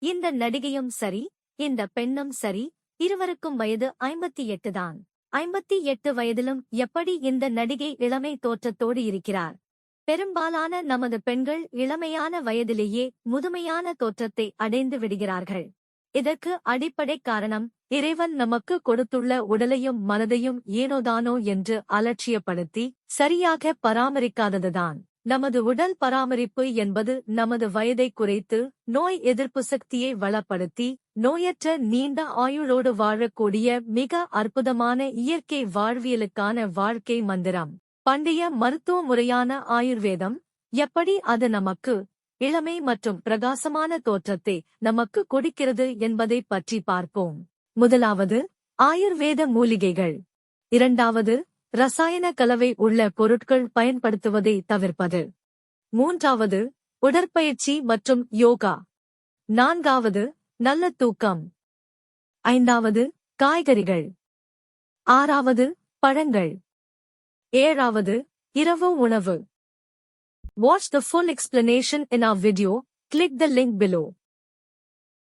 இந்த நடிகையும் சரி, இந்த பெண்ணும் சரி, இருவருக்கும் வயது 58 தான். 58 வயதிலும் எப்படி இந்த நடிகை இளமை தோற்றத்தோடு இருக்கிறார்? பெரும்பாலான நமது பெண்கள் இளமையான வயதிலேயே முதுமையான தோற்றத்தை அடைந்து விடுகிறார்கள். இதற்கு அடிப்படை காரணம், இறைவன் நமக்கு கொடுத்துள்ள உடலையும் மனதையும் ஏனோதானோ என்று அலட்சியப்படுத்தி சரியாக பராமரிக்காததுதான். நமது உடல் பராமரிப்பு என்பது நமது வயதை குறைத்து நோய் எதிர்ப்பு சக்தியை வளப்படுத்தி நோயற்ற நீண்ட ஆயுளோடு வாழக்கூடிய மிக அற்புதமான இயற்கை வாழ்வியலுக்கான வாழ்க்கை மந்திரம். பண்டைய மருத்துவ முறையான ஆயுர்வேதம் எப்படி அது நமக்கு இளமை மற்றும் பிரகாசமான தோற்றத்தை நமக்கு கொடுக்கிறது என்பதை பற்றி பார்ப்போம். முதலாவது, ஆயுர்வேத மூலிகைகள். இரண்டாவது, ரசாயன கலவை உள்ள பொருட்கள் பயன்படுத்துவதை தவிர்ப்பது. மூன்றாவது, உடற்பயிற்சி மற்றும் யோகா. நான்காவது, நல்ல தூக்கம். ஐந்தாவது, காய்கறிகள். ஆறாவது, பழங்கள். ஏழாவது, இரவு உணவு. Watch the full explanation in our video. Click the link below.